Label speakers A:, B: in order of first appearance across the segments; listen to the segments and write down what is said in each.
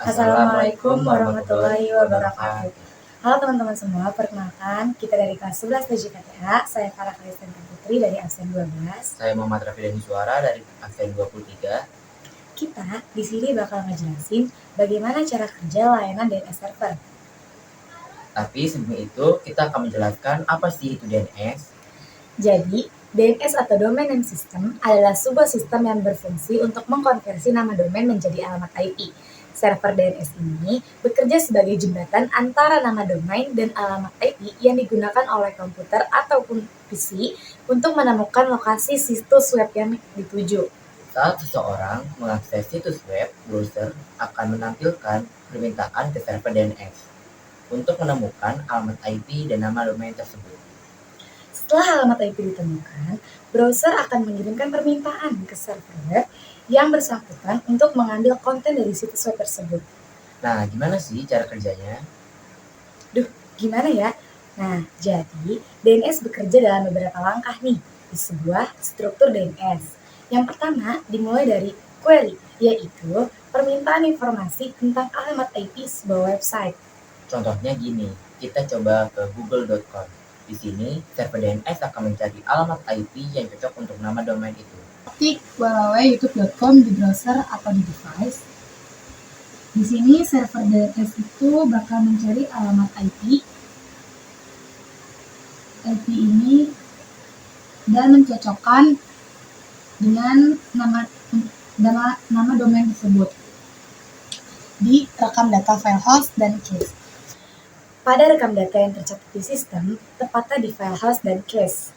A: Assalamualaikum warahmatullahi wabarakatuh. Halo teman-teman semua, perkenalkan kita dari kelas 11 TJKTA. Saya Farah Kalisanti Putri dari absen 12.
B: Saya Muhammad Rafidhani Suara dari absen 23.
A: Kita di sini bakal ngejelasin bagaimana cara kerja layanan DNS server.
B: Tapi sebelum itu kita akan menjelaskan apa sih itu DNS.
A: Jadi, DNS atau Domain Name System adalah sebuah sistem yang berfungsi untuk mengkonversi nama domain menjadi alamat IP. Server DNS ini bekerja sebagai jembatan antara nama domain dan alamat IP yang digunakan oleh komputer ataupun PC untuk menemukan lokasi situs web yang dituju.
B: Saat seseorang mengakses situs web, browser akan menampilkan permintaan ke server DNS untuk menemukan alamat IP dan nama domain tersebut.
A: Setelah alamat IP ditemukan, browser akan mengirimkan permintaan ke server web yang bersangkutan untuk mengambil konten dari situs web tersebut.
B: Nah, gimana sih cara kerjanya?
A: Gimana ya? Nah, jadi DNS bekerja dalam beberapa langkah nih di sebuah struktur DNS. Yang pertama dimulai dari query, yaitu permintaan informasi tentang alamat IP sebuah website.
B: Contohnya gini, kita coba ke google.com. Di sini, server DNS akan mencari alamat IP yang cocok untuk nama domain itu.
A: Ketik www.youtube.com di browser atau di device. Di sini server DNS itu bakal mencari alamat IP ini dan mencocokkan dengan nama domain tersebut di rekam data file host dan cache. Pada rekam data yang tercatat di sistem, tepatnya di file host dan cache.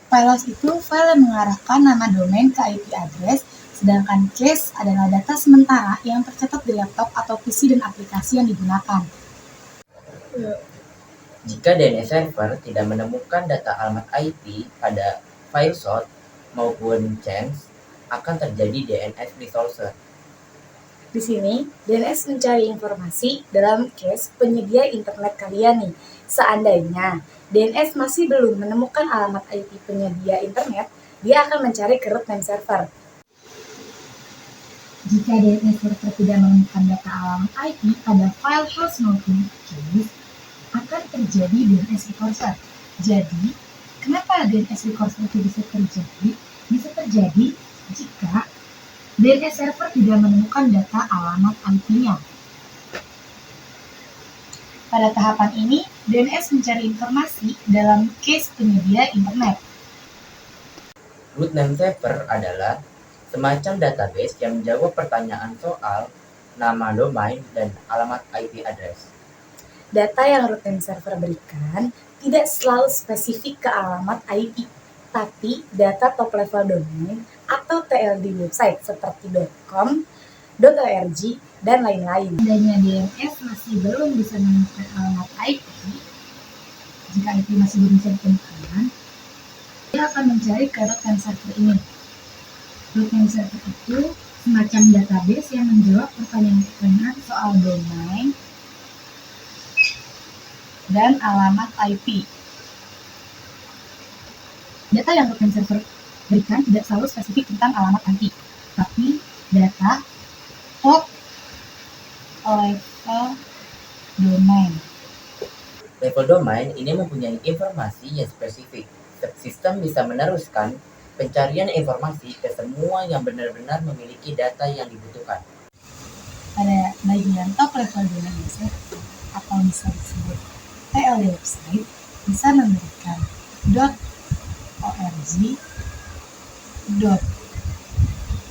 A: File host itu file yang mengarahkan nama domain ke IP address, sedangkan cache adalah data sementara yang tercatat di laptop atau PC dan aplikasi yang digunakan.
B: Jika DNS server tidak menemukan data alamat IP pada file source maupun change, akan terjadi DNS resource.
A: Di sini, DNS mencari informasi dalam cache penyedia internet kalian nih. Seandainya DNS masih belum menemukan alamat IP penyedia internet, dia akan mencari ke root name server. Jika DNS server tidak menemukan data alamat IP pada file host maupun cache, akan terjadi DNS recursion. Jadi, kenapa DNS recursion itu bisa terjadi? Bisa terjadi jika DNS server tidak menemukan data alamat IP-nya. Pada tahapan ini, DNS mencari informasi dalam cache penyedia internet.
B: Root name server adalah semacam database yang menjawab pertanyaan soal nama domain dan alamat IP address.
A: Data yang root name server berikan tidak selalu spesifik ke alamat IP, tapi data top level domain atau TLD website seperti .com, .org, dan lain-lain. Adanya DNS masih belum bisa menemukan alamat IP, jika IP masih belum bisa ditemukan, dia akan mencari ke root name server ini. Root name server itu semacam database yang menjawab pertanyaan-pertanyaan soal domain dan alamat IP. Data yang root name server berikan tidak selalu spesifik tentang alamat IP, tapi data top level domain.
B: Level domain ini mempunyai informasi yang spesifik. Sistem bisa meneruskan pencarian informasi ke semua yang benar-benar memiliki data yang dibutuhkan.
A: Pada bagian top level domain website atau bisa disebut TLD website bisa memberikan .org,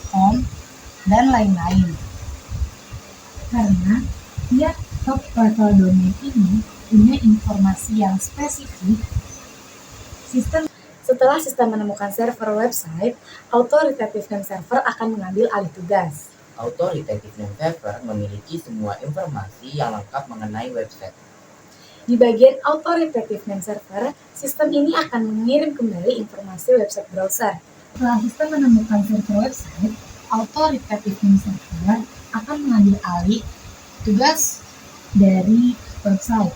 A: .com, dan lain-lain. Karena tiap top level domain ini punya informasi yang spesifik, setelah sistem menemukan server website, authoritative name server akan mengambil alih tugas.
B: Authoritative name server memiliki semua informasi yang lengkap mengenai website.
A: Di bagian authoritative name server, sistem ini akan mengirim kembali informasi website browser. Setelah sistem menemukan server website, authoritative name server akan mengambil alih tugas dari website.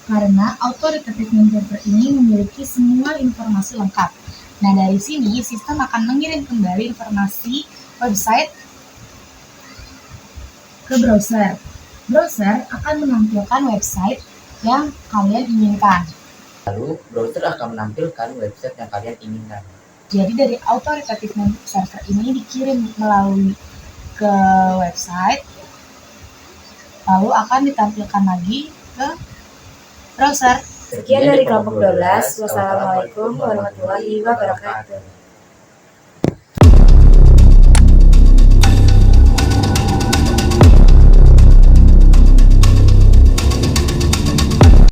A: Karena authoritative name server ini memiliki semua informasi lengkap. Nah, dari sini sistem akan mengirim kembali informasi website ke browser. Browser akan menampilkan website yang kalian inginkan.
B: Lalu, browser akan menampilkan website yang kalian inginkan.
A: Jadi dari authoritative name server ini dikirim melalui ke website, lalu akan ditampilkan lagi ke browser. Sekian dari kelompok 12. Wassalamualaikum warahmatullahi wabarakatuh.